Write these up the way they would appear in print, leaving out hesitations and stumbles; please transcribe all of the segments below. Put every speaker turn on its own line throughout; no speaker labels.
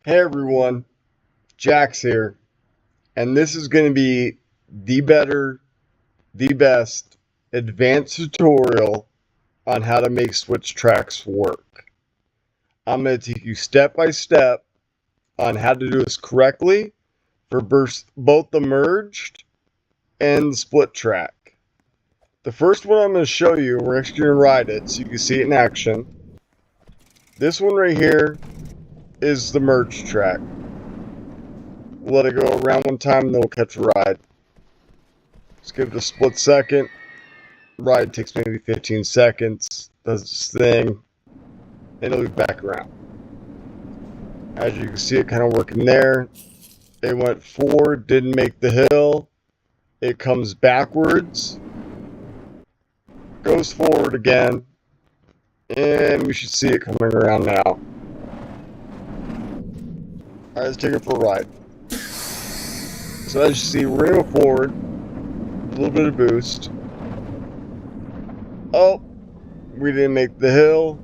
Hey everyone, Jax here, and this is going to be the best advanced tutorial on how to make switch tracks work. I'm going to take you step by step on how to do this correctly for both the merged and the split track. The first one I'm going to show you, we're actually going to ride it so you can see it in action. This one right here is the merged track. We'll let it go around one time and then we'll catch a ride. Let's give it a split second. Ride takes maybe 15 seconds, does its thing, and it'll be back around. As you can see it kind of working there. It went forward, didn't make the hill. It comes backwards, goes forward again, and we should see it coming around now. Alright, let's take it for a ride. So as you see, we're going to go forward, a little bit of boost. Oh, we didn't make the hill.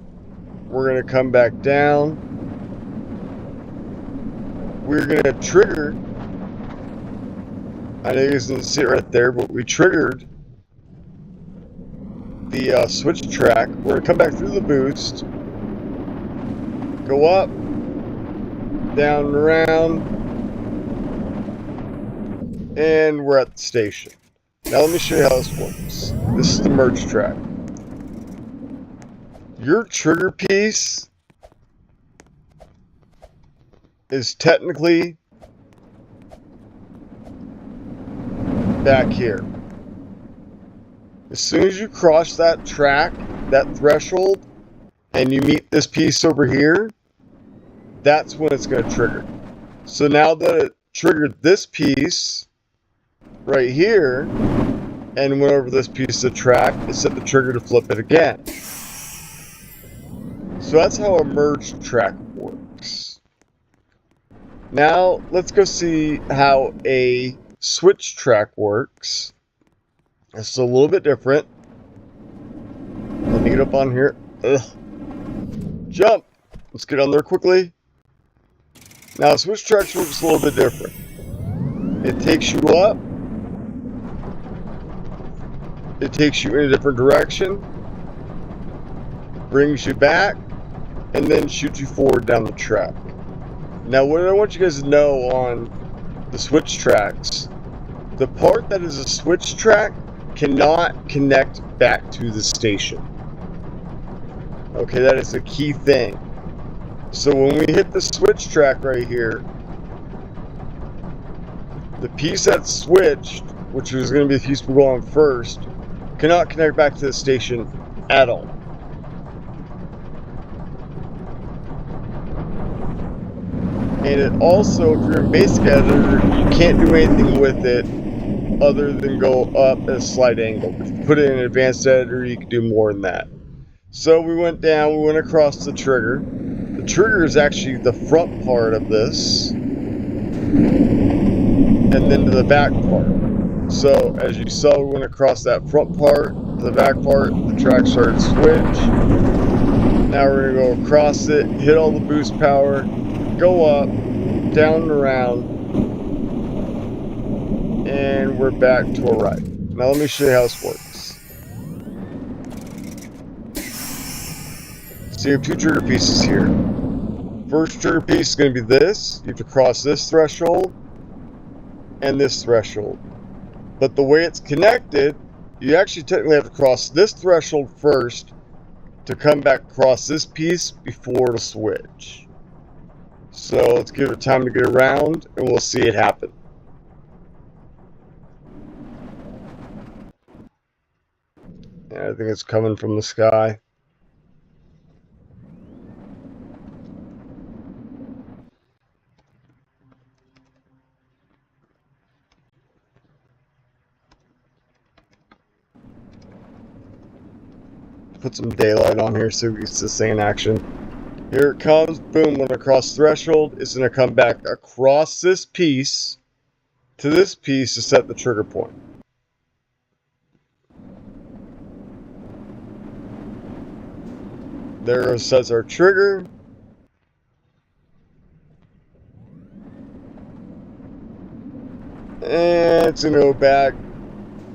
We're going to come back down. We're going to trigger. I know you guys didn't see it right there, but we triggered the switch track. We're going to come back through the boost. Go up, down and around. And we're at the station. Now let me show you how this works. This is the merge track. Your trigger piece is technically back here. As soon as you cross that track, that threshold, and you meet this piece over here, that's when it's going to trigger. So now that it triggered this piece right here and went over this piece of the track, it set the trigger to flip it again. So that's how a merged track works. Now let's go see how a switch track works. It's a little bit different. Let me get up on here. Ugh. Jump! Let's get on there quickly. Now switch tracks works a little bit different. It takes you up. It takes you in a different direction. Brings you back. And then shoot you forward down the track. Now what I want you guys to know on the switch tracks, the part that is a switch track cannot connect back to the station. Okay, that is a key thing. So when we hit the switch track right here, the piece that's switched, which is going to be the piece we go on first, cannot connect back to the station at all. And it also, if you're in basic editor, you can't do anything with it other than go up at a slight angle. If you put it in advanced editor, you can do more than that. So we went down, we went across the trigger. The trigger is actually the front part of this, and then to the back part. So as you saw, we went across that front part to the back part, the track started to switch. Now we're going to go across it, hit all the boost power, go up, down and around, and we're back to a ride. Now let me show you how this works. So you have two trigger pieces here. First trigger piece is going to be this. You have to cross this threshold and this threshold. But the way it's connected, you actually technically have to cross this threshold first to come back across this piece before to switch. So let's give it time to get around and we'll see it happen. And I think it's coming from the sky. Put some daylight on here so we can see this thing in action. Here it comes, boom, when it crosses threshold, it's going to come back across this piece to this piece to set the trigger point. There sets our trigger. And it's going to go back,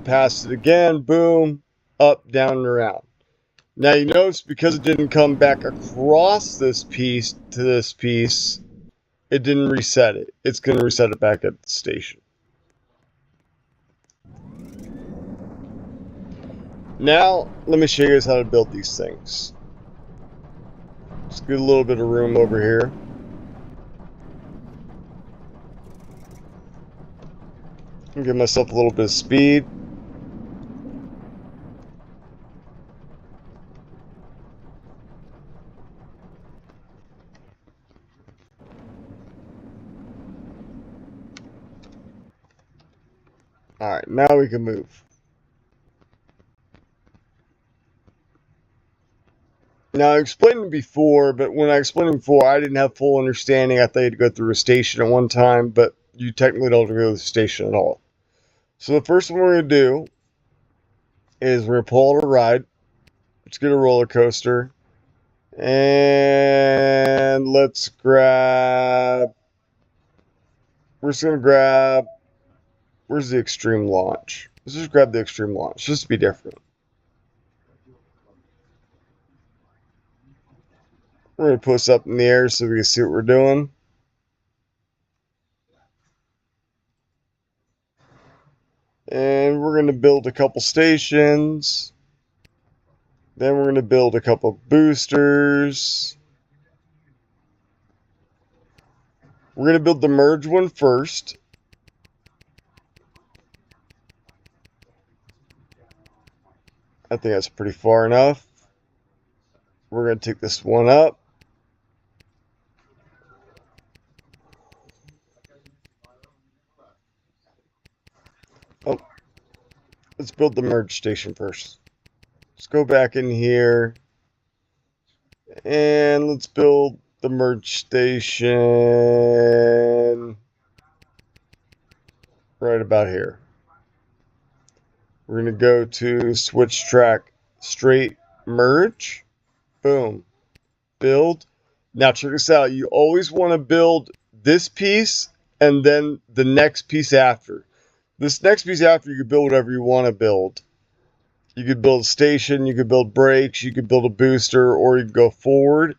pass it again, boom, up, down, and around. Now you notice because it didn't come back across this piece to this piece, it didn't reset it. It's going to reset it back at the station. Now, let me show you guys how to build these things. Let's get a little bit of room over here. Give myself a little bit of speed. Alright, now we can move. Now, I explained it before, but when I explained it before, I didn't have full understanding. I thought you had to go through a station at one time, but you technically don't have to go to the station at all. So the first one we're going to do is we're going to pull out a ride. Let's get a roller coaster. And let's grab... We're just going to grab... Where's the extreme launch? Let's just grab the extreme launch, just to be different. We're going to put this up in the air so we can see what we're doing. And we're going to build a couple stations. Then we're going to build a couple boosters. We're going to build the merge one first. I think that's pretty far enough. We're going to take this one up. Oh, let's build the merge station first. Let's go back in here. And let's build the merge station right about here. We're going to go to switch track straight merge. Boom. Build. Now check this out. You always want to build this piece and then the next piece after. This next piece after, you can build whatever you want to build. You could build a station, you could build brakes, you could build a booster, or you could go forward.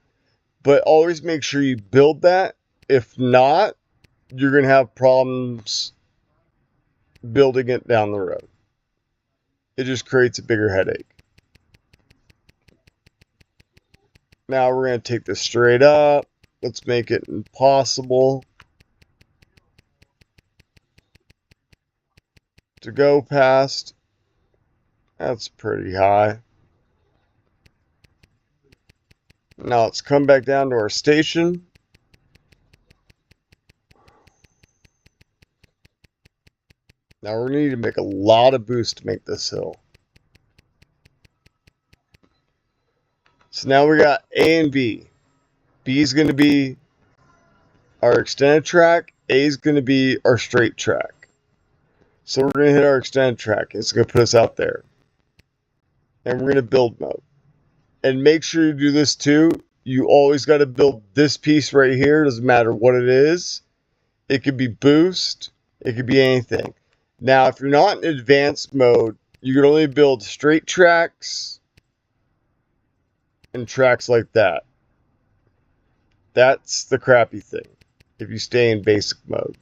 But always make sure you build that. If not, you're going to have problems building it down the road. It just creates a bigger headache. Now we're going to take this straight up. Let's make it impossible to go past. That's pretty high. Now let's come back down to our station. Now we're going to need to make a lot of boost to make this hill. So now we got A and B. B is going to be our extended track. A is going to be our straight track. So we're going to hit our extended track. It's going to put us out there. And we're going to build mode. And make sure you do this too. You always got to build this piece right here. Doesn't matter what it is. It could be boost. It could be anything. Now, if you're not in advanced mode, you can only build straight tracks and tracks like that. That's the crappy thing if you stay in basic mode.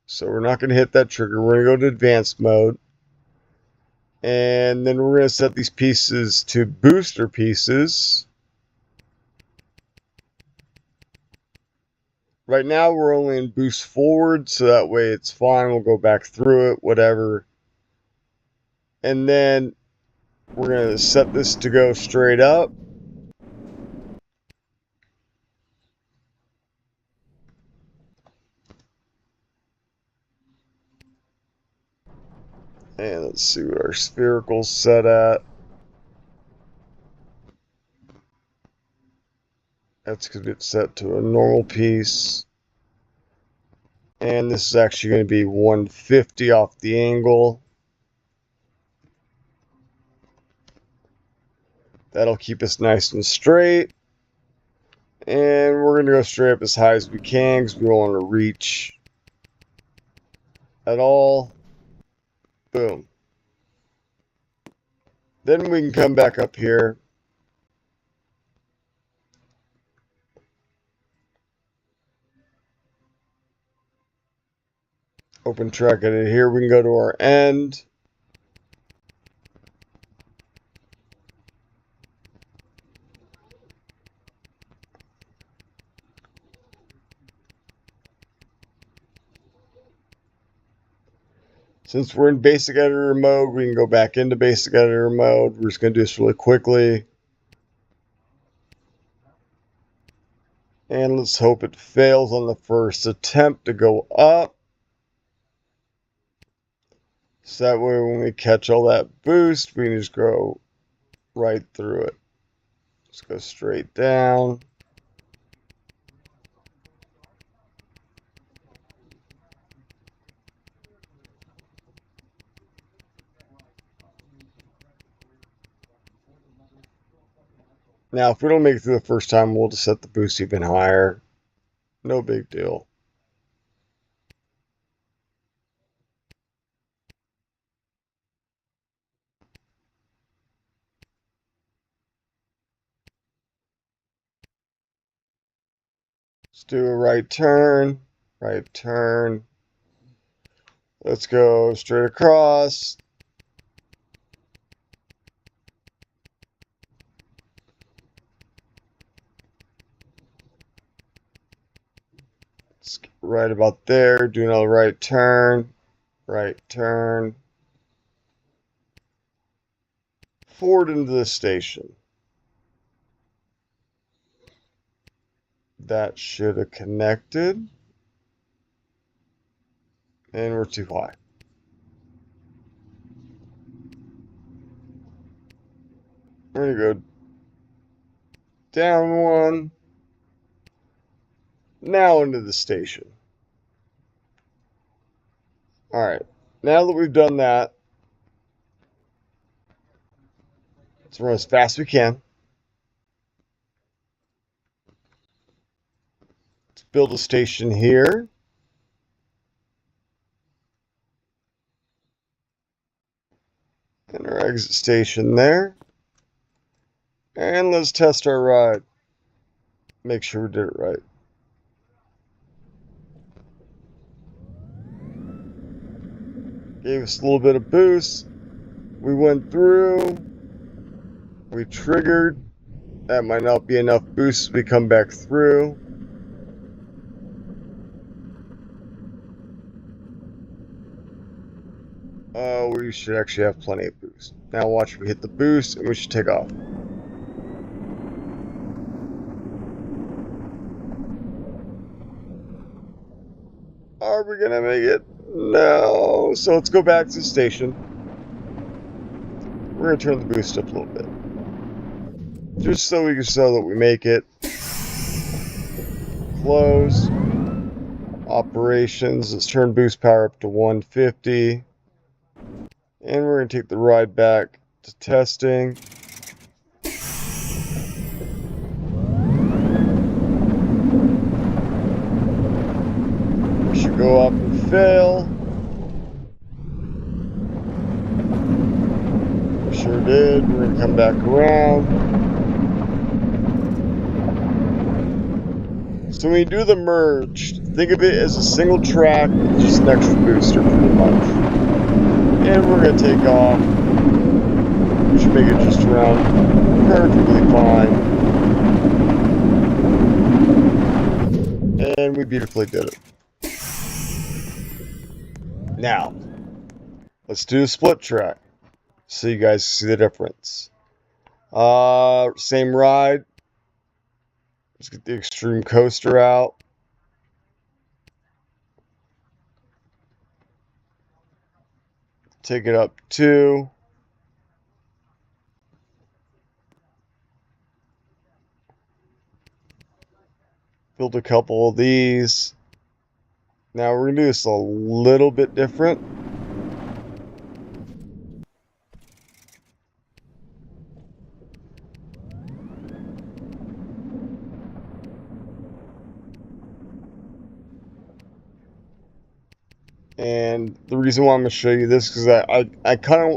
So we're not going to hit that trigger. We're going to go to advanced mode. And then we're going to set these pieces to booster pieces. Right now we're only in boost forward, so that way it's fine. We'll go back through it, whatever. And then we're going to set this to go straight up. And let's see what our spherical's set at. That's going to get set to a normal piece. And this is actually going to be 150 off the angle. That'll keep us nice and straight. And we're going to go straight up as high as we can because we want to reach at all. Boom. Then we can come back up here. Open track edit here. We can go to our end. Since we're in basic editor mode, we can go back into basic editor mode. We're just going to do this really quickly. And let's hope it fails on the first attempt to go up. So that way when we catch all that boost, we can just go right through it. Just go straight down. Now, if we don't make it through the first time, we'll just set the boost even higher. No big deal. Let's do a right turn. Right turn. Let's go straight across. Let's get right about there. Do another right turn. Right turn. Forward into the station. That should have connected. And we're too high. We're going to go down one. Now into the station. Alright. Now that we've done that, let's run as fast as we can. Let's build a station here. And our exit station there. And let's test our ride. Make sure we did it right. Gave us a little bit of boost. We went through. We triggered. That might not be enough boost. We come back through. We should actually have plenty of boost. Now watch, we hit the boost and we should take off. Are we gonna make it? No. So let's go back to the station. We're gonna turn the boost up a little bit. Just so we can show that we make it. Close. Operations. Let's turn boost power up to 150. And we're going to take the ride back to testing. We should go up and fail. We sure did. We're going to come back around. So when you do the merge, think of it as a single track with just an extra booster pretty much. And we're going to take off. We should make it just around perfectly fine. And we beautifully did it. Now, let's do a split track so you guys see the difference. Same ride. Let's get the extreme coaster out. Take it up 2. Build a couple of these. Now we're going to do this a little bit different. And the reason why I'm going to show you this is because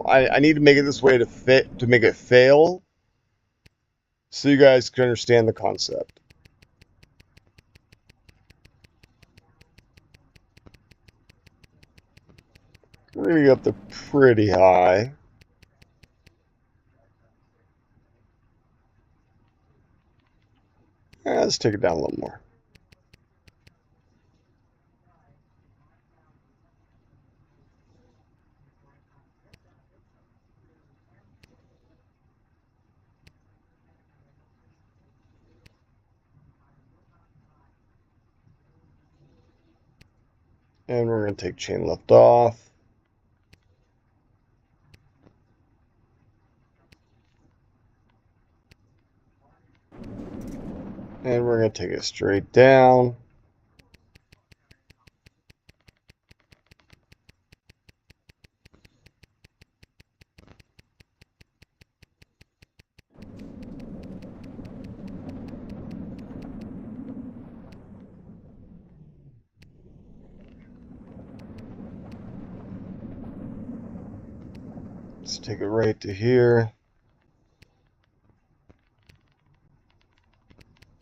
I need to make it this way to make it fail, so you guys can understand the concept. We're going to get up to pretty high. Let's take it down a little more. And we're going to take chain left off. And we're going to take it straight down. Let's take it right to here.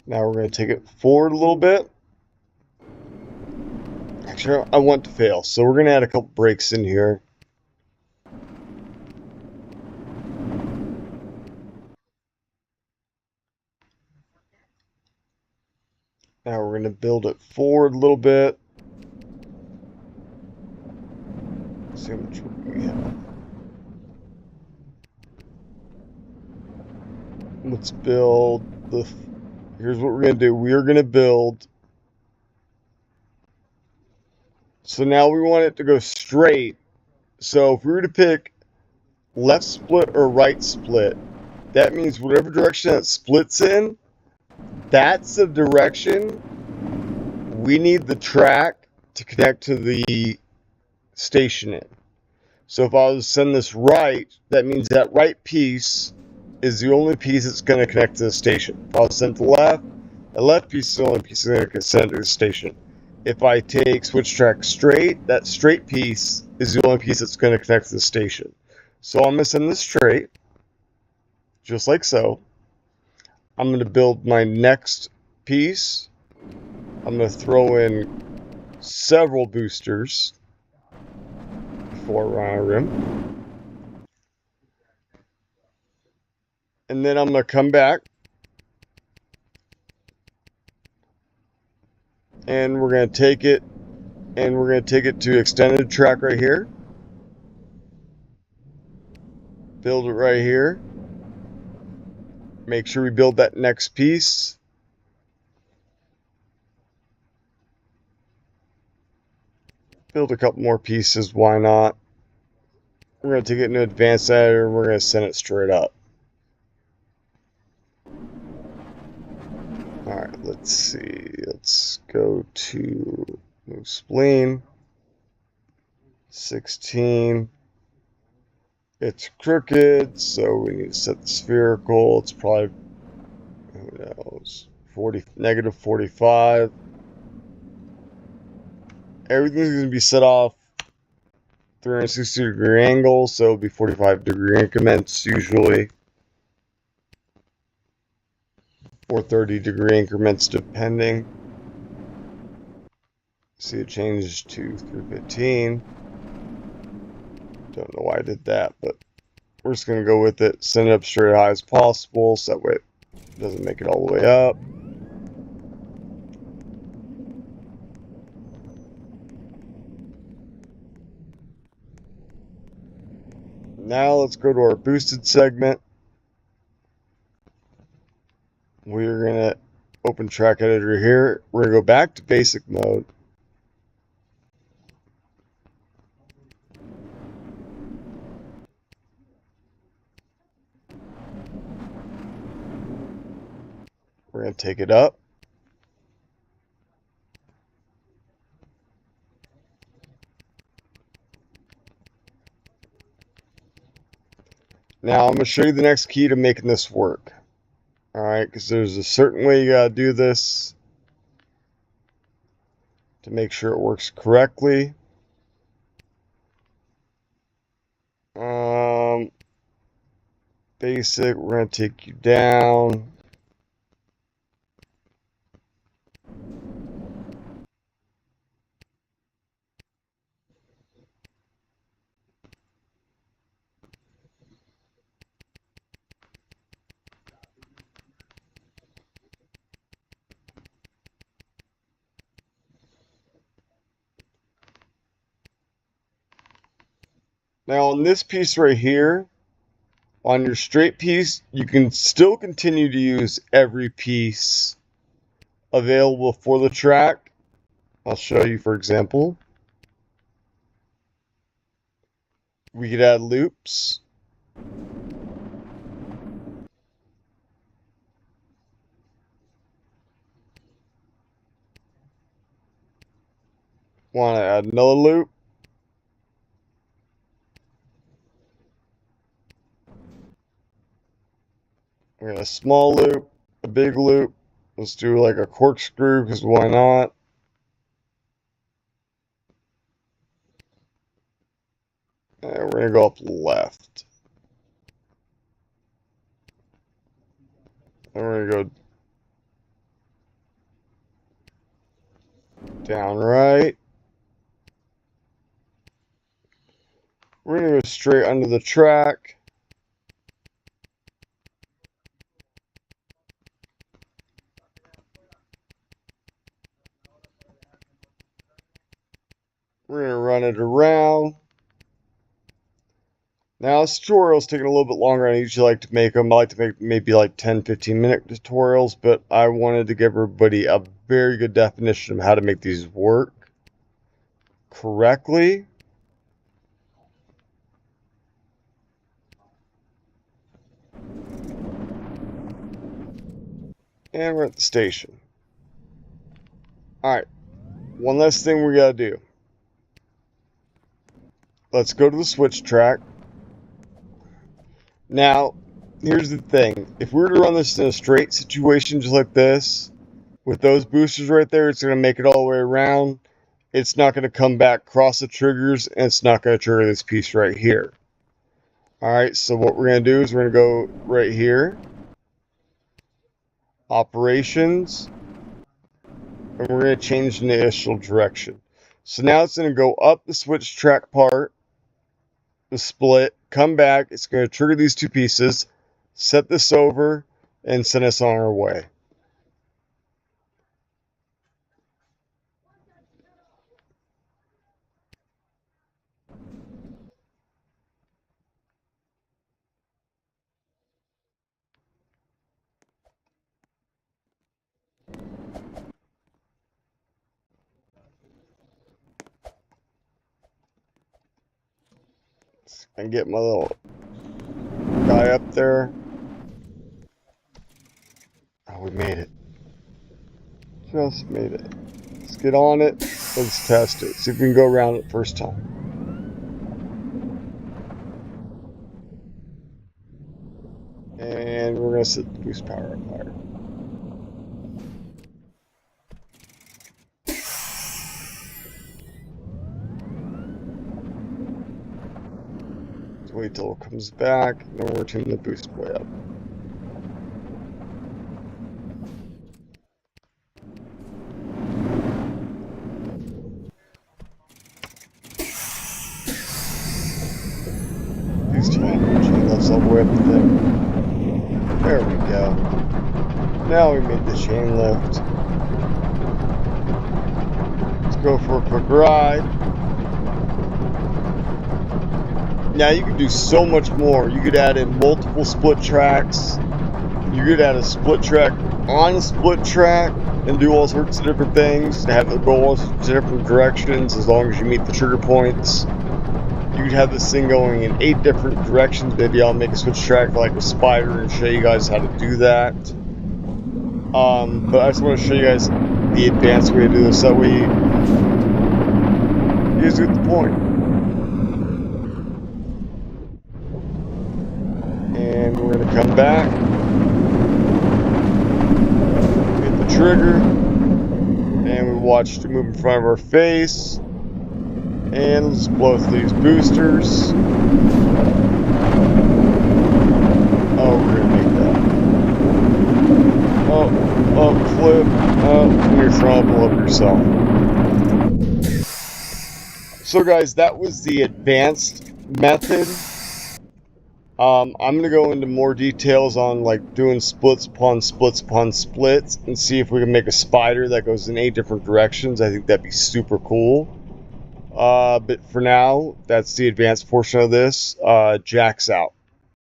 Now we're going to take it forward a little bit. Actually, I want to fail, so we're going to add a couple breaks in here. Now we're going to build it forward a little bit. Let's see how much we have. Let's build the... Here's what we're going to do. We are going to build... So now we want it to go straight. So if we were to pick left split or right split, that means whatever direction that splits in, that's the direction we need the track to connect to the station in. So if I was to send this right, that means that right piece is the only piece that's going to connect to the station. If I was to send to the left, the left piece is the only piece that's going to send to the station. If I take switch track straight, that straight piece is the only piece that's going to connect to the station. So I'm going to send this straight, just like so. I'm going to build my next piece. I'm going to throw in several boosters before around a rim. And then I'm going to come back. And we're going to take it, and we're going to take it to extended track right here. Build it right here. Make sure we build that next piece. Build a couple more pieces, why not? We're going to take it into advanced editor, and we're going to send it straight up. Alright, let's see. Let's go to move spleen. 16. It's crooked, so we need to set the spherical. It's probably, who knows, negative 45. Everything's going to be set off 360-degree angle, so it'll be 45-degree increments usually, or 30-degree increments depending. See, it changed to 315. Don't know why I did that, but we're just going to go with it. Send it up straight high as possible, so that way it doesn't make it all the way up. Now let's go to our boosted segment. We're going to open track editor here. We're going to go back to basic mode. We're going to take it up. Now I'm going to show you the next key to making this work. Alright, because there's a certain way you got to do this to make sure it works correctly. Basic, we're going to take you down. Now on this piece right here, on your straight piece, you can still continue to use every piece available for the track. I'll show you, for example. We could add loops. Want to add another loop. We got a small loop, a big loop. Let's do like a corkscrew, because why not? And we're going to go up left. And we're going to go down right. We're going to go straight under the track. We're going to run it around. Now, this tutorial's taking a little bit longer. I usually like to make them. I like to make maybe like 10-15 minute tutorials, but I wanted to give everybody a very good definition of how to make these work correctly. And we're at the station. Alright, one last thing we gotta do. Let's go to the switch track. Now, here's the thing. If we were to run this in a straight situation just like this, with those boosters right there, it's going to make it all the way around. It's not going to come back across the triggers, and it's not going to trigger this piece right here. Alright, so what we're going to do is we're going to go right here. Operations. And we're going to change the initial direction. So now it's going to go up the switch track part, the split, come back. It's going to trigger these two pieces, set this over, and send us on our way. And get my little guy up there. Oh, we made it. Just made it. Let's get on it. Let's test it. See if we can go around it first time. And we're going to set the boost power up higher. Wait till it comes back, and then we're tuning the boost way up. These chain lifts all the way up the thing. There we go. Now we made the chain lift. Let's go for a quick ride. Now you could do so much more. You could add in multiple split tracks. You could add a split track on a split track and do all sorts of different things. Have it go all sorts of different directions as long as you meet the trigger points. You could have this thing going in 8 different directions. Maybe I'll make a switch track like a spider and show you guys how to do that. But I just want to show you guys the advanced way to do this. That way you guys get the point. And we're going to come back, hit the trigger, and we watch it move in front of our face, and let's blow through these boosters. yourself. So guys, that was the advanced method. I'm going to go into more details on like doing splits upon splits upon splits and see if we can make a spider that goes in 8 different directions. I think that'd be super cool. But for now, that's the advanced portion of this. Jack's out.